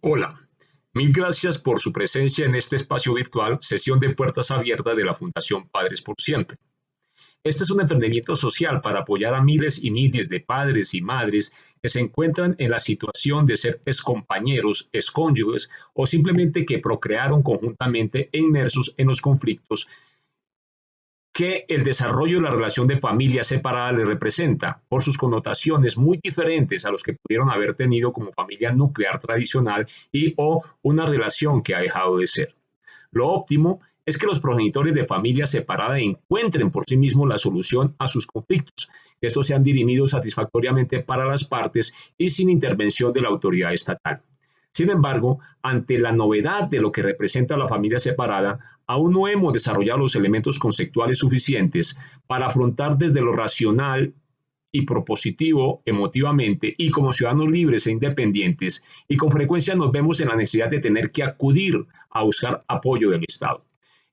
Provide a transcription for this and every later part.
Hola, mil gracias por su presencia en este espacio virtual, sesión de puertas abiertas de la Fundación Padres por Siempre. Este es un emprendimiento social para apoyar a miles y miles de padres y madres que se encuentran en la situación de ser excompañeros, excónyuges o simplemente que procrearon conjuntamente e inmersos en los conflictos que el desarrollo de la relación de familia separada les representa, por sus connotaciones muy diferentes a los que pudieron haber tenido como familia nuclear tradicional y o una relación que ha dejado de ser. Lo óptimo es que los progenitores de familia separada encuentren por sí mismos la solución a sus conflictos, que estos sean dirimidos satisfactoriamente para las partes y sin intervención de la autoridad estatal. Sin embargo, ante la novedad de lo que representa la familia separada, aún no hemos desarrollado los elementos conceptuales suficientes para afrontar desde lo racional y propositivo emotivamente y como ciudadanos libres e independientes, y con frecuencia nos vemos en la necesidad de tener que acudir a buscar apoyo del Estado.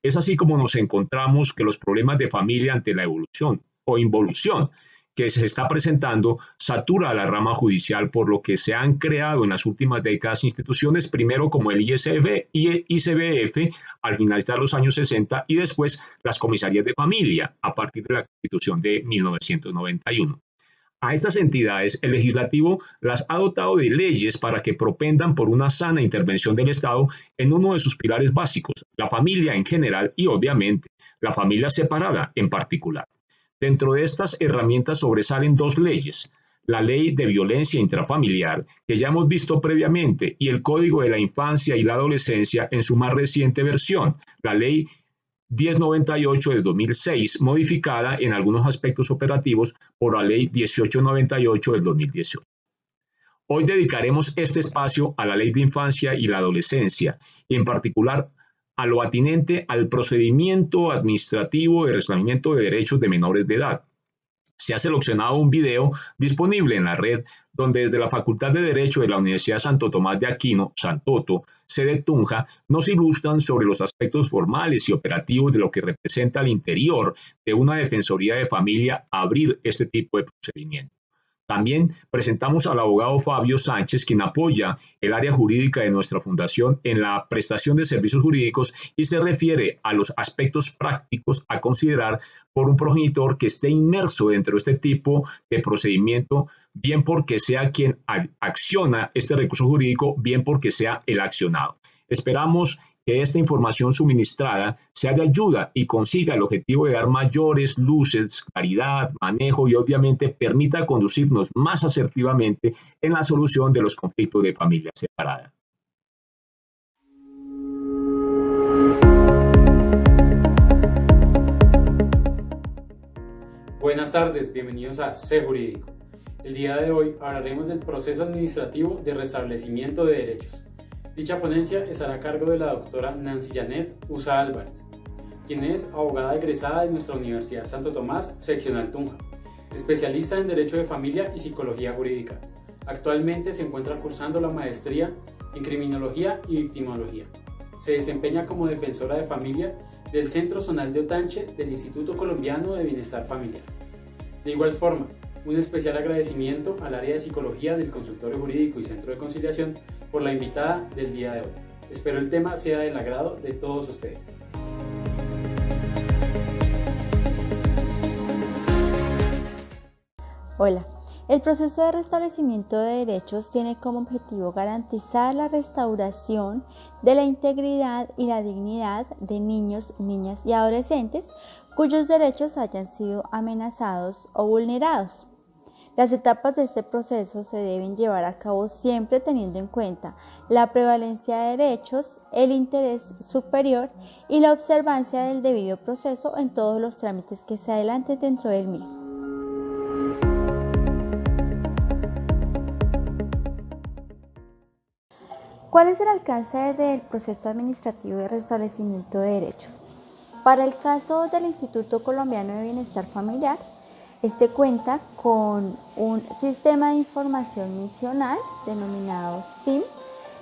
Es así como nos encontramos que los problemas de familia ante la evolución o involución que se está presentando satura a la rama judicial, por lo que se han creado en las últimas décadas instituciones, primero como el ICBF al finalizar los años 60 y después las comisarías de familia a partir de la Constitución de 1991. A estas entidades, el legislativo las ha dotado de leyes para que propendan por una sana intervención del Estado en uno de sus pilares básicos, la familia en general y obviamente la familia separada en particular. Dentro de estas herramientas sobresalen dos leyes: la Ley de Violencia Intrafamiliar, que ya hemos visto previamente, y el Código de la Infancia y la Adolescencia en su más reciente versión, la Ley 1098 de 2006, modificada en algunos aspectos operativos por la Ley 1898 del 2018. Hoy dedicaremos este espacio a la Ley de Infancia y la Adolescencia, y en particular a lo atinente al procedimiento administrativo de restablecimiento de derechos de menores de edad. Se ha seleccionado un video disponible en la red donde desde la Facultad de Derecho de la Universidad Santo Tomás de Aquino, Santoto, sede Tunja, nos ilustran sobre los aspectos formales y operativos de lo que representa al interior de una defensoría de familia abrir este tipo de procedimiento. También presentamos al abogado Fabio Sánchez, quien apoya el área jurídica de nuestra fundación en la prestación de servicios jurídicos y se refiere a los aspectos prácticos a considerar por un progenitor que esté inmerso dentro de este tipo de procedimiento, bien porque sea quien acciona este recurso jurídico, bien porque sea el accionado. Esperamos que esta información suministrada sea de ayuda y consiga el objetivo de dar mayores luces, claridad, manejo y obviamente permita conducirnos más asertivamente en la solución de los conflictos de familia separada. Buenas tardes, bienvenidos a C Jurídico. El día de hoy hablaremos del proceso administrativo de restablecimiento de derechos. Dicha ponencia estará a cargo de la doctora Nancy Janet Usa Álvarez, quien es abogada egresada de nuestra Universidad Santo Tomás, seccional Tunja, especialista en Derecho de Familia y Psicología Jurídica. Actualmente se encuentra cursando la maestría en Criminología y Victimología. Se desempeña como defensora de familia del Centro Zonal de Otanche del Instituto Colombiano de Bienestar Familiar. De igual forma, un especial agradecimiento al área de psicología del Consultorio Jurídico y Centro de Conciliación por la invitada del día de hoy. Espero el tema sea del agrado de todos ustedes. Hola. El proceso de restablecimiento de derechos tiene como objetivo garantizar la restauración de la integridad y la dignidad de niños, niñas y adolescentes cuyos derechos hayan sido amenazados o vulnerados. Las etapas de este proceso se deben llevar a cabo siempre teniendo en cuenta la prevalencia de derechos, el interés superior y la observancia del debido proceso en todos los trámites que se adelanten dentro del mismo. ¿Cuál es el alcance del proceso administrativo de restablecimiento de derechos? Para el caso del Instituto Colombiano de Bienestar Familiar, este cuenta con un sistema de información misional denominado SIM,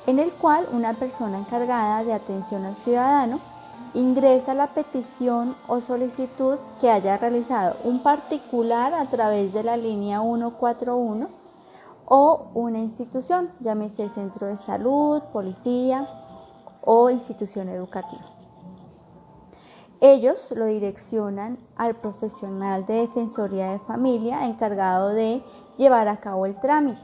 en el cual una persona encargada de atención al ciudadano ingresa la petición o solicitud que haya realizado un particular a través de la línea 141 o una institución, llámese centro de salud, policía o institución educativa. Ellos lo direccionan al profesional de Defensoría de Familia encargado de llevar a cabo el trámite.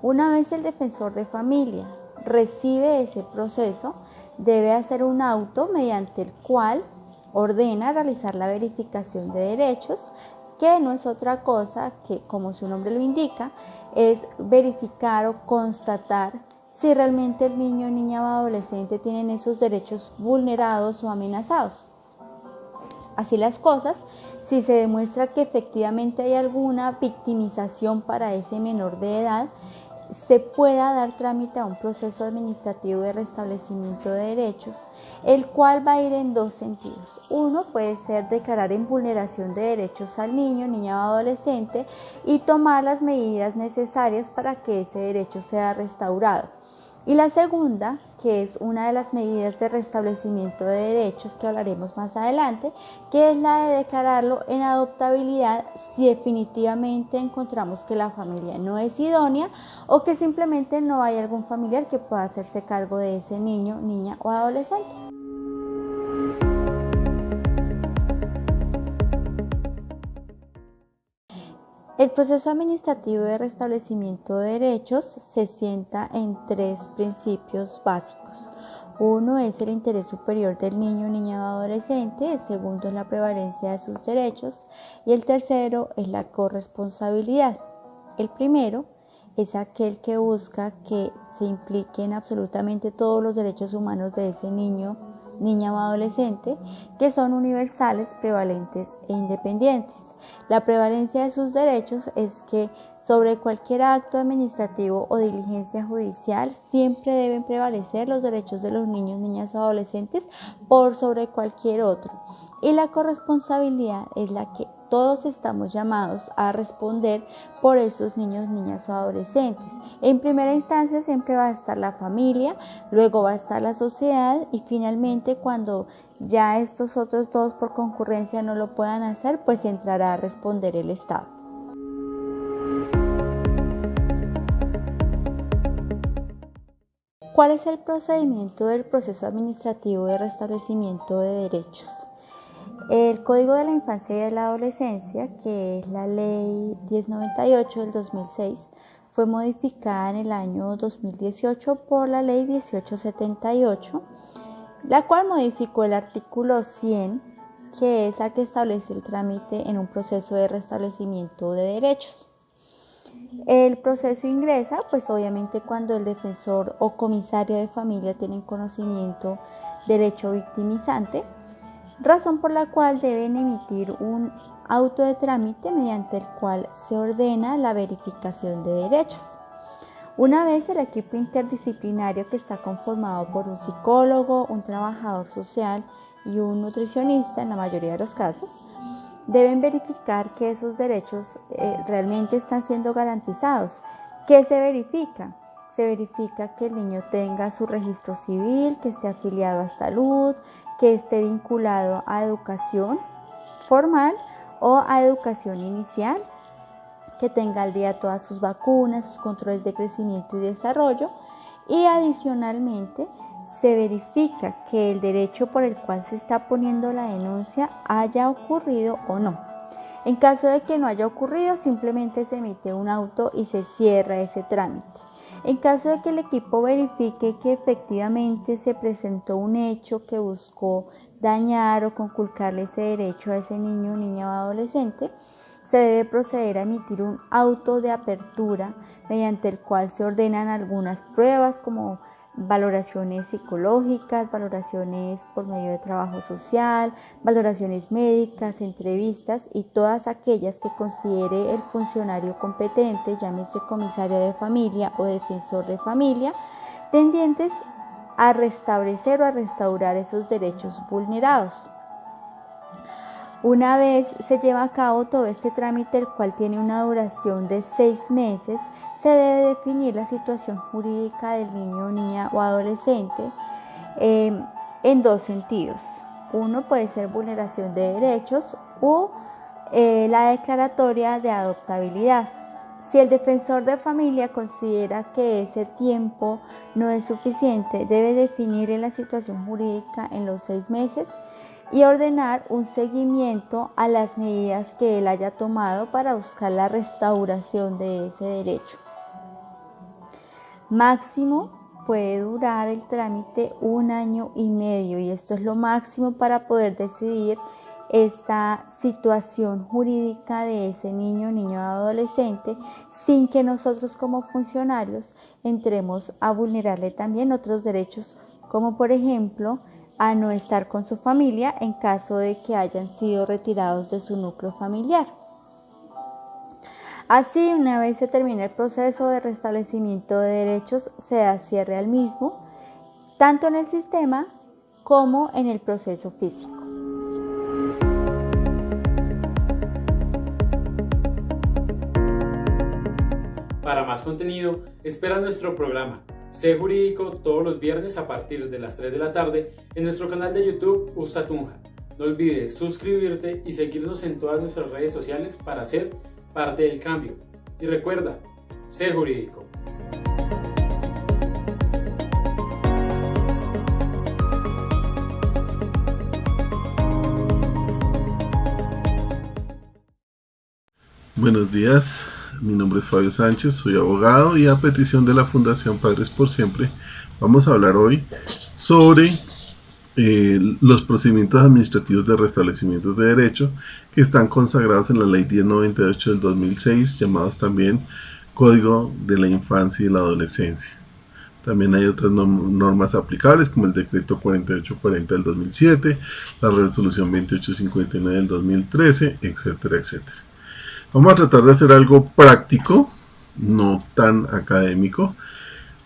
Una vez el defensor de familia recibe ese proceso, debe hacer un auto mediante el cual ordena realizar la verificación de derechos, que no es otra cosa que, como su nombre lo indica, es verificar o constatar si realmente el niño, niña o adolescente tienen esos derechos vulnerados o amenazados. Así las cosas, si se demuestra que efectivamente hay alguna victimización para ese menor de edad, se pueda dar trámite a un proceso administrativo de restablecimiento de derechos, el cual va a ir en dos sentidos. Uno puede ser declarar en vulneración de derechos al niño, niña o adolescente y tomar las medidas necesarias para que ese derecho sea restaurado. Y la segunda, que es una de las medidas de restablecimiento de derechos que hablaremos más adelante, que es la de declararlo en adoptabilidad si definitivamente encontramos que la familia no es idónea o que simplemente no hay algún familiar que pueda hacerse cargo de ese niño, niña o adolescente. El proceso administrativo de restablecimiento de derechos se sienta en tres principios básicos. Uno es el interés superior del niño, niña o adolescente, el segundo es la prevalencia de sus derechos y el tercero es la corresponsabilidad. El primero es aquel que busca que se impliquen absolutamente todos los derechos humanos de ese niño, niña o adolescente, que son universales, prevalentes e independientes. La prevalencia de sus derechos es que sobre cualquier acto administrativo o diligencia judicial siempre deben prevalecer los derechos de los niños, niñas o adolescentes por sobre cualquier otro. Y la corresponsabilidad es la que todos estamos llamados a responder por esos niños, niñas o adolescentes. En primera instancia siempre va a estar la familia, luego va a estar la sociedad y finalmente cuando ya estos otros dos por concurrencia no lo puedan hacer, pues entrará a responder el Estado. ¿Cuál es el procedimiento del proceso administrativo de restablecimiento de derechos? El Código de la Infancia y de la Adolescencia, que es la Ley 1098 del 2006, fue modificada en el año 2018 por la Ley 1878, la cual modificó el artículo 100, que es la que establece el trámite en un proceso de restablecimiento de derechos. El proceso ingresa, pues obviamente cuando el defensor o comisario de familia tienen conocimiento del hecho victimizante, razón por la cual deben emitir un auto de trámite mediante el cual se ordena la verificación de derechos. Una vez el equipo interdisciplinario, que está conformado por un psicólogo, un trabajador social y un nutricionista en la mayoría de los casos, deben verificar que esos derechos realmente están siendo garantizados. ¿Qué se verifica? Se verifica que el niño tenga su registro civil, que esté afiliado a salud, que esté vinculado a educación formal o a educación inicial, que tenga al día todas sus vacunas, sus controles de crecimiento y desarrollo, y adicionalmente se verifica que el derecho por el cual se está poniendo la denuncia haya ocurrido o no. En caso de que no haya ocurrido, simplemente se emite un auto y se cierra ese trámite. En caso de que el equipo verifique que efectivamente se presentó un hecho que buscó dañar o conculcarle ese derecho a ese niño, niña o adolescente, se debe proceder a emitir un auto de apertura mediante el cual se ordenan algunas pruebas como valoraciones psicológicas, valoraciones por medio de trabajo social, valoraciones médicas, entrevistas y todas aquellas que considere el funcionario competente, llámese comisario de familia o defensor de familia, tendientes a restablecer o a restaurar esos derechos vulnerados. Una vez se lleva a cabo todo este trámite, el cual tiene una duración de 6 meses, se debe definir la situación jurídica del niño, niña o adolescente en dos sentidos. Uno puede ser vulneración de derechos o la declaratoria de adoptabilidad. Si el defensor de familia considera que ese tiempo no es suficiente, debe definir la situación jurídica en los 6 meses y ordenar un seguimiento a las medidas que él haya tomado para buscar la restauración de ese derecho. Máximo puede durar el trámite 1 año y medio y esto es lo máximo para poder decidir esa situación jurídica de ese niño o adolescente sin que nosotros como funcionarios entremos a vulnerarle también otros derechos, como por ejemplo a no estar con su familia en caso de que hayan sido retirados de su núcleo familiar. Así, una vez se termine el proceso de restablecimiento de derechos, se da cierre al mismo, tanto en el sistema como en el proceso físico. Para más contenido, espera nuestro programa Sé Jurídico todos los viernes a partir de las 3 de la tarde en nuestro canal de YouTube Ustatunja. No olvides suscribirte y seguirnos en todas nuestras redes sociales para ser parte del cambio. Y recuerda, sé jurídico. Buenos días, mi nombre es Fabio Sánchez, soy abogado y a petición de la Fundación Padres por Siempre vamos a hablar hoy sobre los procedimientos administrativos de restablecimientos de derecho que están consagrados en la Ley 1098 del 2006, llamados también Código de la Infancia y la Adolescencia. También hay otras normas aplicables como el Decreto 4840 del 2007, la Resolución 2859 del 2013, etcétera, etcétera. Vamos a tratar de hacer algo práctico, no tan académico,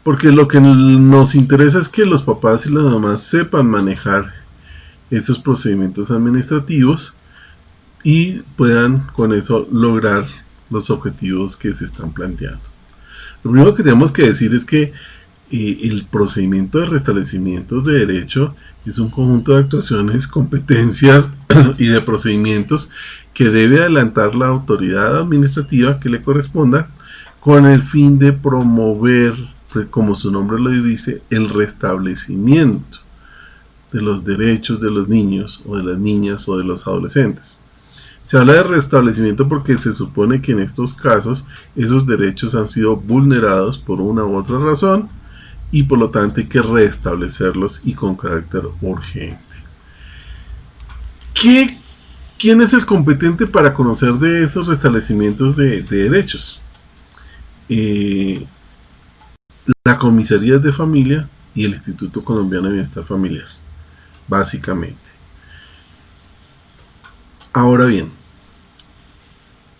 porque lo que nos interesa es que los papás y las mamás sepan manejar estos procedimientos administrativos y puedan con eso lograr los objetivos que se están planteando. Lo primero que tenemos que decir es que el procedimiento de restablecimientos de derecho es un conjunto de actuaciones, competencias y de procedimientos que debe adelantar la autoridad administrativa que le corresponda con el fin de promover, como su nombre lo dice, el restablecimiento de los derechos de los niños o de las niñas o de los adolescentes. Se habla de restablecimiento porque se supone que en estos casos esos derechos han sido vulnerados por una u otra razón y por lo tanto hay que restablecerlos y con carácter urgente. ¿Quién es el competente para conocer de esos restablecimientos de derechos? La Comisaría de Familia y el Instituto Colombiano de Bienestar Familiar, básicamente. Ahora bien,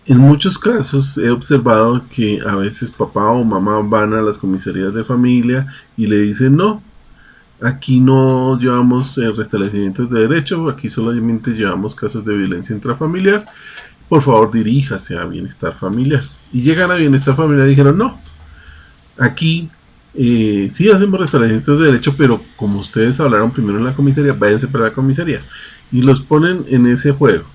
en muchos casos he observado que a veces papá o mamá van a las comisarías de familia y le dicen no, aquí no llevamos restablecimientos de derecho, aquí solamente llevamos casos de violencia intrafamiliar, por favor diríjase a Bienestar Familiar. Y llegan a Bienestar Familiar y dijeron no, aquí sí hacemos restablecimientos de derecho, pero como ustedes hablaron primero en la comisaría, váyanse para la comisaría y los ponen en ese juego.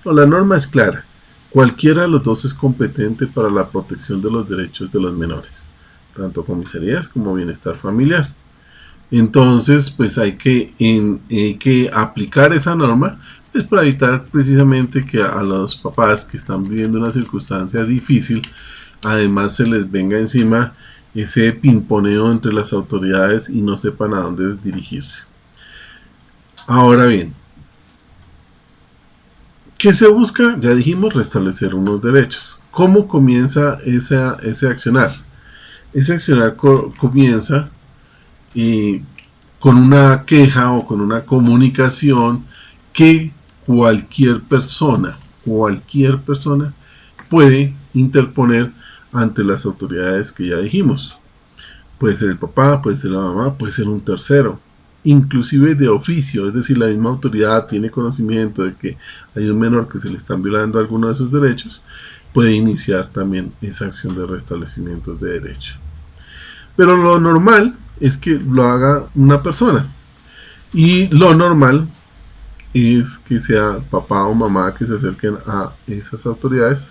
No, la norma es clara. Cualquiera de los dos es competente para la protección de los derechos de los menores, tanto comisarías como Bienestar Familiar. Entonces, pues hay que aplicar esa norma, pues para evitar precisamente que a los papás que están viviendo una circunstancia difícil, además se les venga encima ese pimponeo entre las autoridades y no sepan a dónde dirigirse. Ahora bien, ¿qué se busca? Ya dijimos, restablecer unos derechos. ¿Cómo comienza ese accionar? Ese accionar comienza con una queja o con una comunicación que cualquier persona puede interponer ante las autoridades que ya dijimos. Puede ser el papá, puede ser la mamá, puede ser un tercero, inclusive de oficio, es decir, la misma autoridad tiene conocimiento de que hay un menor que se le están violando alguno de sus derechos, puede iniciar también esa acción de restablecimiento de derecho. Pero lo normal es que lo haga una persona, y lo normal es que sea papá o mamá que se acerquen a esas autoridades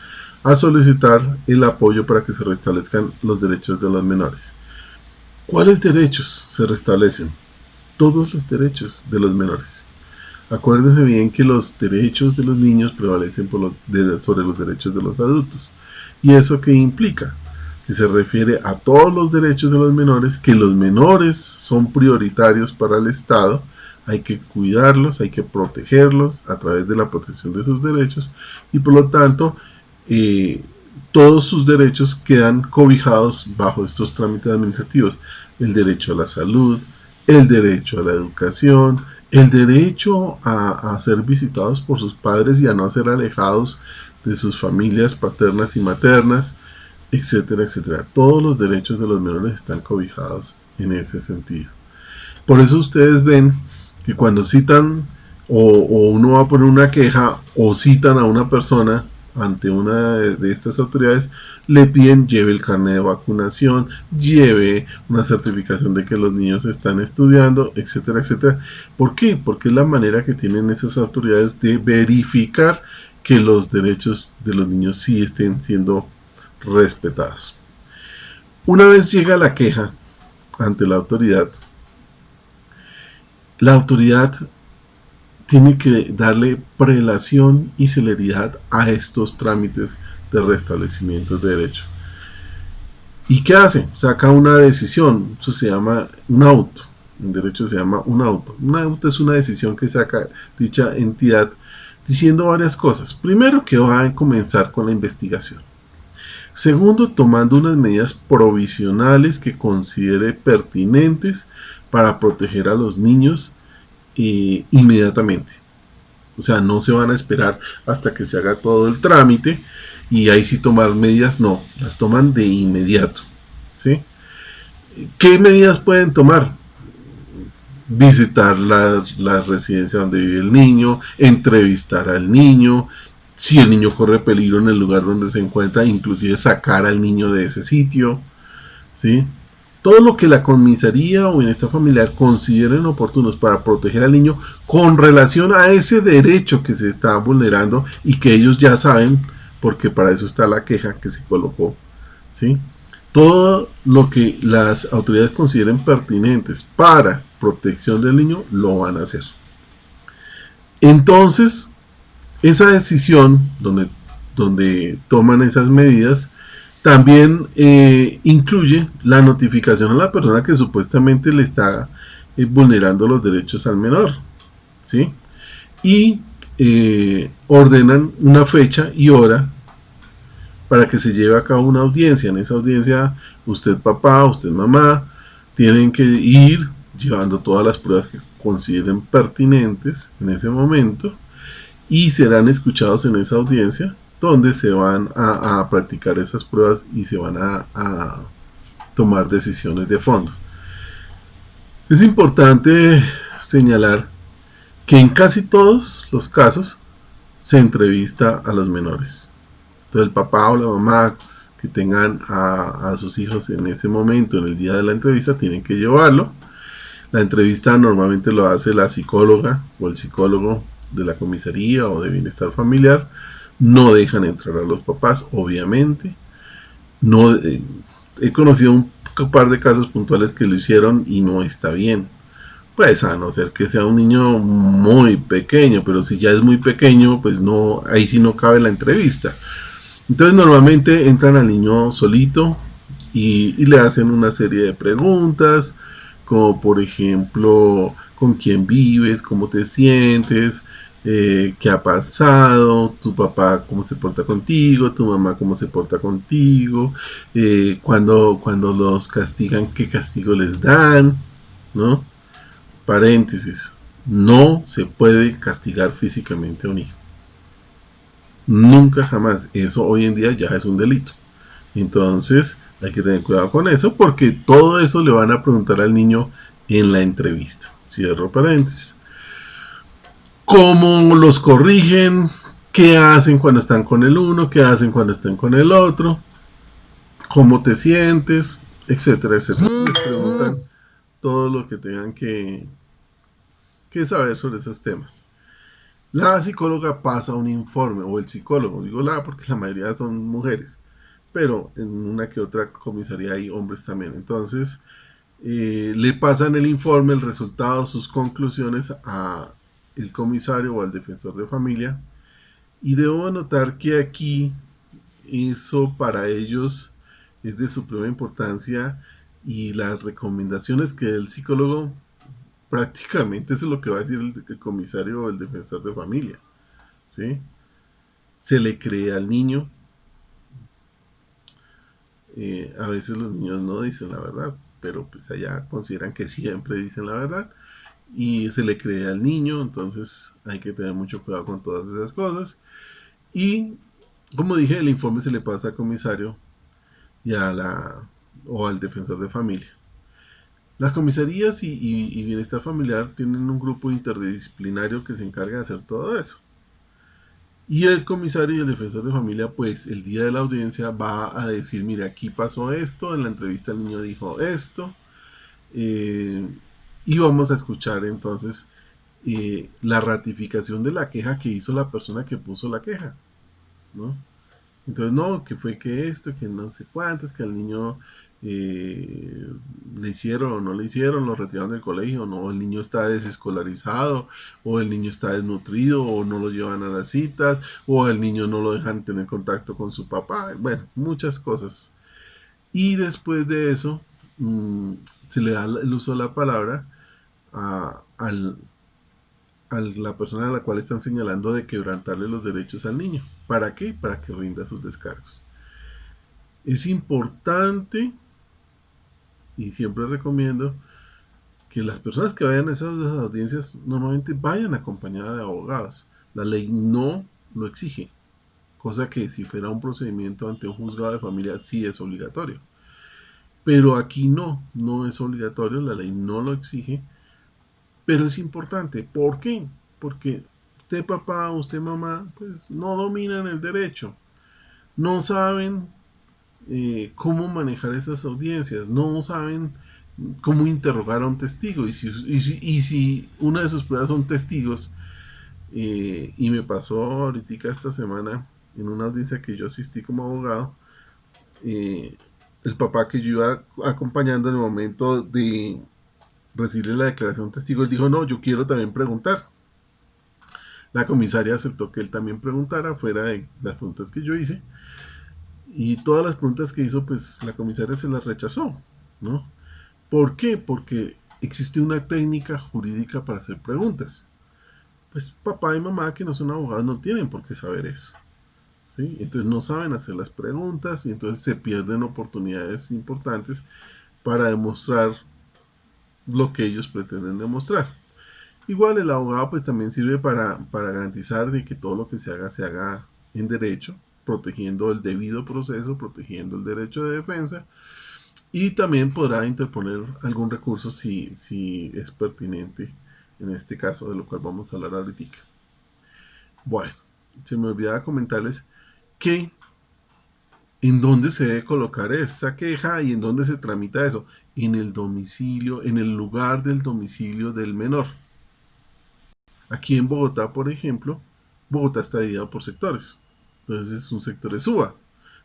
a solicitar el apoyo para que se restablezcan los derechos de los menores. ¿Cuáles derechos se restablecen? Todos los derechos de los menores. Acuérdense bien que los derechos de los niños prevalecen sobre los derechos de los adultos. ¿Y eso qué implica? Que se refiere a todos los derechos de los menores, que los menores son prioritarios para el Estado, hay que cuidarlos, hay que protegerlos a través de la protección de sus derechos y por lo tanto todos sus derechos quedan cobijados bajo estos trámites administrativos. El derecho a la salud, el derecho a la educación, el derecho a ser visitados por sus padres y a no ser alejados de sus familias paternas y maternas, etcétera, etcétera. Todos los derechos de los menores están cobijados en ese sentido. Por eso ustedes ven que cuando citan o uno va a poner una queja o citan a una persona ante una de estas autoridades, le piden lleve el carnet de vacunación, lleve una certificación de que los niños están estudiando, etcétera, etcétera. ¿Por qué? Porque es la manera que tienen esas autoridades de verificar que los derechos de los niños sí estén siendo respetados. Una vez llega la queja ante la autoridad tiene que darle prelación y celeridad a estos trámites de restablecimiento de derecho. ¿Y qué hace? Saca una decisión, eso se llama un auto, en derecho se llama un auto. Un auto es una decisión que saca dicha entidad diciendo varias cosas. Primero, que va a comenzar con la investigación. Segundo, tomando unas medidas provisionales que considere pertinentes para proteger a los niños inmediatamente. O sea, no se van a esperar hasta que se haga todo el trámite y ahí sí tomar medidas, no, las toman de inmediato, ¿sí? ¿Qué medidas pueden tomar? Visitar la residencia donde vive el niño, entrevistar al niño, si el niño corre peligro en el lugar donde se encuentra, inclusive sacar al niño de ese sitio, ¿sí? Todo lo que la comisaría o bienestar familiar consideren oportunos para proteger al niño con relación a ese derecho que se está vulnerando y que ellos ya saben, porque para eso está la queja que se colocó, ¿sí? Todo lo que las autoridades consideren pertinentes para protección del niño lo van a hacer. Entonces, esa decisión donde toman esas medidas también incluye la notificación a la persona que supuestamente le está vulnerando los derechos al menor, ¿sí? Y ordenan una fecha y hora para que se lleve a cabo una audiencia. En esa audiencia, usted papá, usted mamá, tienen que ir llevando todas las pruebas que consideren pertinentes en ese momento y serán escuchados en esa audiencia donde se van a practicar esas pruebas y se van a tomar decisiones de fondo. Es importante señalar que en casi todos los casos se entrevista a los menores. Entonces el papá o la mamá que tengan a sus hijos en ese momento, en el día de la entrevista, tienen que llevarlo. La entrevista normalmente lo hace la psicóloga o el psicólogo de la comisaría o de bienestar familiar. No dejan entrar a los papás, obviamente. No, he conocido un par de casos puntuales que lo hicieron y no está bien. Pues a no ser que sea un niño muy pequeño, pero si ya es muy pequeño, pues no, ahí sí no cabe la entrevista. Entonces normalmente entran al niño solito y le hacen una serie de preguntas, como por ejemplo, ¿con quién vives? ¿Cómo te sientes? ¿Qué ha pasado? ¿Tu papá cómo se porta contigo? ¿Tu mamá cómo se porta contigo? Cuando los castigan, ¿qué castigo les dan? ¿No? Paréntesis, no se puede castigar físicamente a un hijo. Nunca jamás. Eso hoy en día ya es un delito. Entonces hay que tener cuidado con eso porque todo eso le van a preguntar al niño en la entrevista. Cierro paréntesis. ¿Cómo los corrigen? ¿Qué hacen cuando están con el uno? ¿Qué hacen cuando están con el otro? ¿Cómo te sientes? Etcétera, etcétera. Les preguntan todo lo que tengan que saber sobre esos temas. La psicóloga pasa un informe, o el psicólogo, digo la porque la mayoría son mujeres, pero en una que otra comisaría hay hombres también. Entonces, le pasan el informe, el resultado, sus conclusiones a el comisario o al defensor de familia. Y debo anotar que aquí eso para ellos es de suprema importancia y las recomendaciones que el psicólogo prácticamente eso es lo que va a decir el comisario o el defensor de familia. ¿Sí? Se le cree al niño. A veces los niños no dicen la verdad, pero pues allá consideran que siempre dicen la verdad y se le cree al niño, entonces hay que tener mucho cuidado con todas esas cosas. Y como dije, el informe se le pasa al comisario y o al defensor de familia. Las comisarías y bienestar familiar tienen un grupo interdisciplinario que se encarga de hacer todo eso. Y el comisario y el defensor de familia, pues el día de la audiencia va a decir, mire, aquí pasó esto, en la entrevista el niño dijo esto, eh, y vamos a escuchar entonces la ratificación de la queja que hizo la persona que puso la queja, ¿no? Entonces, no, que fue que esto, que no sé cuántas, que al niño eh, le hicieron o no le hicieron, lo retiraron del colegio, no, el niño está desescolarizado, o el niño está desnutrido, o no lo llevan a las citas, o el niño no lo dejan tener contacto con su papá, bueno, muchas cosas. Y después de eso, se le da el uso de la palabra al a la persona a la cual están señalando de quebrantarle los derechos al niño. ¿Para qué? Para que rinda sus descargos. Es importante y siempre recomiendo que las personas que vayan a esas audiencias normalmente vayan acompañadas de abogados. La ley no lo exige, cosa que si fuera un procedimiento ante un juzgado de familia sí es obligatorio. Pero aquí no es obligatorio, la ley no lo exige, pero es importante. ¿Por qué? Porque usted papá, usted mamá, pues no dominan el derecho, no saben cómo manejar esas audiencias, no saben cómo interrogar a un testigo. Y si una de sus pruebas son testigos, y me pasó ahorita esta semana en una audiencia que yo asistí como abogado, eh, el papá que yo iba acompañando en el momento de recibirle la declaración de testigo, él dijo, no, yo quiero también preguntar. La comisaria aceptó que él también preguntara fuera de las preguntas que yo hice, y todas las preguntas que hizo, pues la comisaria se las rechazó, ¿no? ¿Por qué? Porque existe una técnica jurídica para hacer preguntas. Pues papá y mamá que no son abogados no tienen por qué saber eso, ¿sí? Entonces no saben hacer las preguntas y entonces se pierden oportunidades importantes para demostrar lo que ellos pretenden demostrar. Igual el abogado pues también sirve para garantizar de que todo lo que se haga en derecho, protegiendo el debido proceso, protegiendo el derecho de defensa, y también podrá interponer algún recurso si es pertinente en este caso, de lo cual vamos a hablar ahorita. Bueno, se me olvidaba comentarles que en dónde se debe colocar esta queja y en dónde se tramita eso, en el domicilio, en el lugar del domicilio del menor. Aquí en Bogotá, por ejemplo, Bogotá está dividida por sectores. Entonces, un sector es Suba.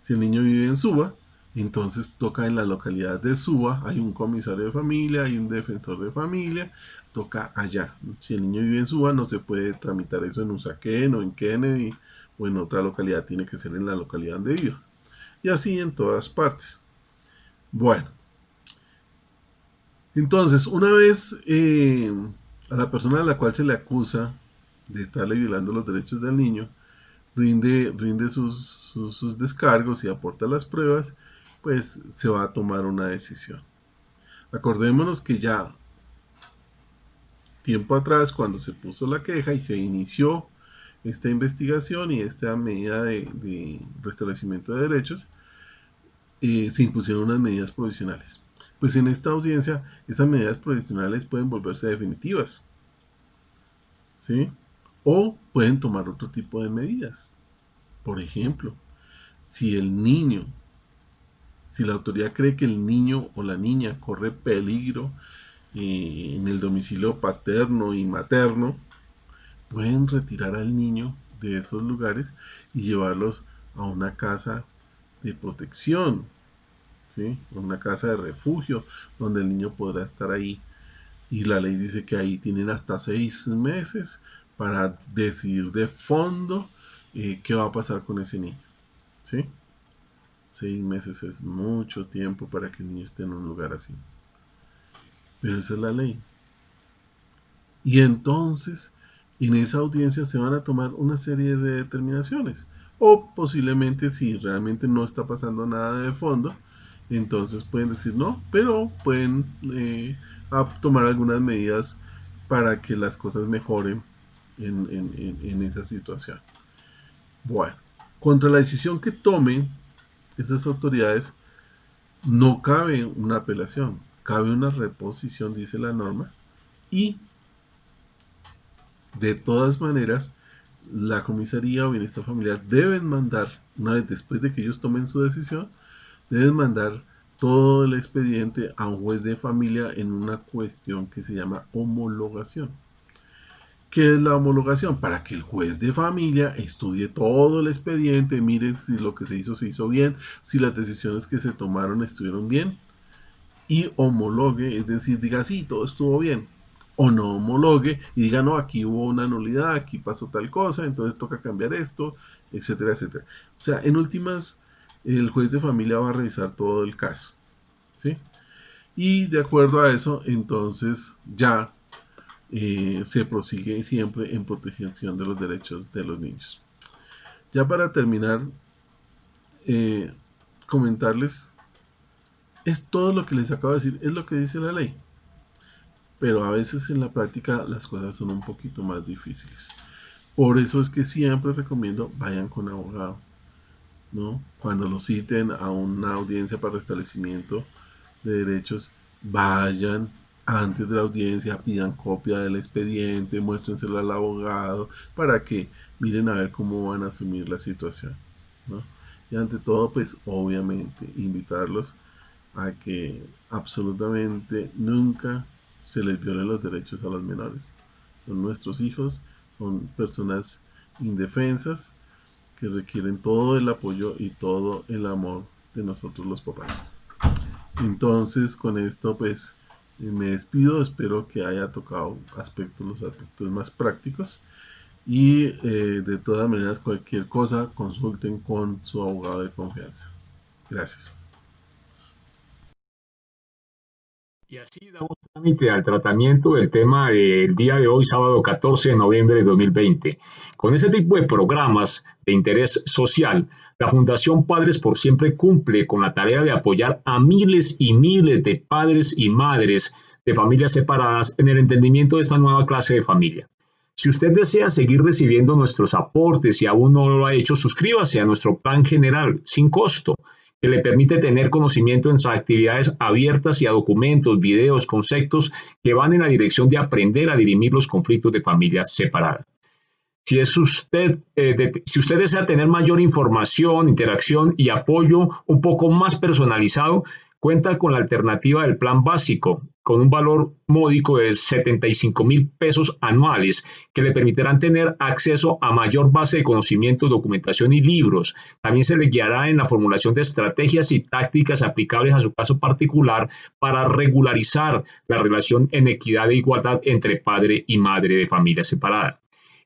Si el niño vive en Suba, entonces toca en la localidad de Suba, hay un comisario de familia, hay un defensor de familia, toca allá. Si el niño vive en Suba, no se puede tramitar eso en Usaquén o en Kennedy o en otra localidad, tiene que ser en la localidad donde vive. Y así en todas partes. Bueno, entonces, una vez a la persona a la cual se le acusa de estarle violando los derechos del niño, rinde sus descargos y aporta las pruebas, pues se va a tomar una decisión. Acordémonos que ya tiempo atrás, cuando se puso la queja y se inició esta investigación y esta medida de restablecimiento de derechos, se impusieron unas medidas provisionales. Pues en esta audiencia, esas medidas provisionales pueden volverse definitivas, ¿sí? O pueden tomar otro tipo de medidas. Por ejemplo, si la autoridad cree que el niño o la niña corre peligro en el domicilio paterno y materno, pueden retirar al niño de esos lugares y llevarlos a una casa de protección, ¿sí? Una casa de refugio donde el niño podrá estar ahí. Y la ley dice que ahí tienen hasta 6 meses para decidir de fondo qué va a pasar con ese niño, ¿sí? 6 meses es mucho tiempo para que el niño esté en un lugar así. Pero esa es la ley. Y entonces, en esa audiencia se van a tomar una serie de determinaciones. O posiblemente si realmente no está pasando nada de fondo, entonces pueden decir no, pero pueden tomar algunas medidas para que las cosas mejoren en esa situación. Bueno, contra la decisión que tomen esas autoridades no cabe una apelación, cabe una reposición, dice la norma, y de todas maneras la comisaría o bienestar familiar deben mandar, una vez después de que ellos tomen su decisión, deben mandar todo el expediente a un juez de familia en una cuestión que se llama homologación. ¿Qué es la homologación? Para que el juez de familia estudie todo el expediente, mire si lo que se hizo bien, si las decisiones que se tomaron estuvieron bien, y homologue, es decir, diga sí, todo estuvo bien, o no homologue y diga no, aquí hubo una nulidad, aquí pasó tal cosa, entonces toca cambiar esto, etcétera, etcétera. O sea, en últimas, el juez de familia va a revisar todo el caso, ¿sí? Y de acuerdo a eso, entonces ya se prosigue siempre en protección de los derechos de los niños. Ya para terminar, comentarles, es todo lo que les acabo de decir, es lo que dice la ley. Pero a veces en la práctica las cosas son un poquito más difíciles. Por eso es que siempre recomiendo vayan con abogado, ¿no? Cuando lo citen a una audiencia para restablecimiento de derechos, vayan antes de la audiencia, pidan copia del expediente, muéstrenselo al abogado para que miren a ver cómo van a asumir la situación, ¿no? Y ante todo, pues obviamente invitarlos a que absolutamente nunca se les violen los derechos a los menores. Son nuestros hijos, son personas indefensas que requieren todo el apoyo y todo el amor de nosotros los papás. Entonces, con esto pues me despido, espero que haya tocado los aspectos más prácticos y de todas maneras cualquier cosa consulten con su abogado de confianza. Gracias. Y así damos trámite al tratamiento del tema del día de hoy, sábado 14 de noviembre de 2020. Con ese tipo de programas de interés social, la Fundación Padres por Siempre cumple con la tarea de apoyar a miles y miles de padres y madres de familias separadas en el entendimiento de esta nueva clase de familia. Si usted desea seguir recibiendo nuestros aportes y aún no lo ha hecho, suscríbase a nuestro plan general sin costo, que le permite tener conocimiento en nuestras actividades abiertas y a documentos, videos, conceptos que van en la dirección de aprender a dirimir los conflictos de familias separadas. Si usted desea tener mayor información, interacción y apoyo un poco más personalizado, cuenta con la alternativa del plan básico, con un valor módico de 75,000 pesos anuales, que le permitirán tener acceso a mayor base de conocimiento, documentación y libros. También se le guiará en la formulación de estrategias y tácticas aplicables a su caso particular para regularizar la relación en equidad e igualdad entre padre y madre de familia separada.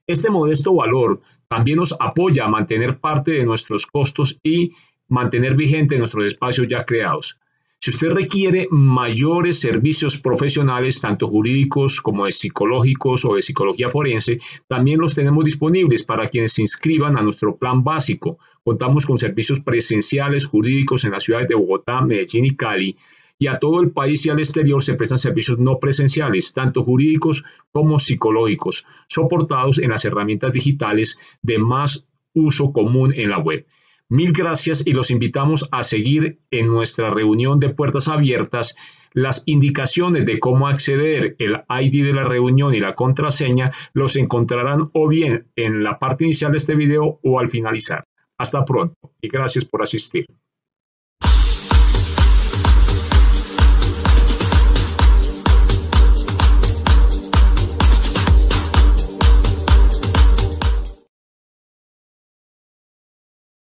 Este modesto valor también nos apoya a mantener parte de nuestros costos y mantener vigente nuestros espacios ya creados. Si usted requiere mayores servicios profesionales, tanto jurídicos como de psicológicos o de psicología forense, también los tenemos disponibles para quienes se inscriban a nuestro plan básico. Contamos con servicios presenciales jurídicos en las ciudades de Bogotá, Medellín y Cali, y a todo el país y al exterior se prestan servicios no presenciales, tanto jurídicos como psicológicos, soportados en las herramientas digitales de más uso común en la web. Mil gracias y los invitamos a seguir en nuestra reunión de puertas abiertas. Las indicaciones de cómo acceder, el ID de la reunión y la contraseña los encontrarán o bien en la parte inicial de este video o al finalizar. Hasta pronto y gracias por asistir.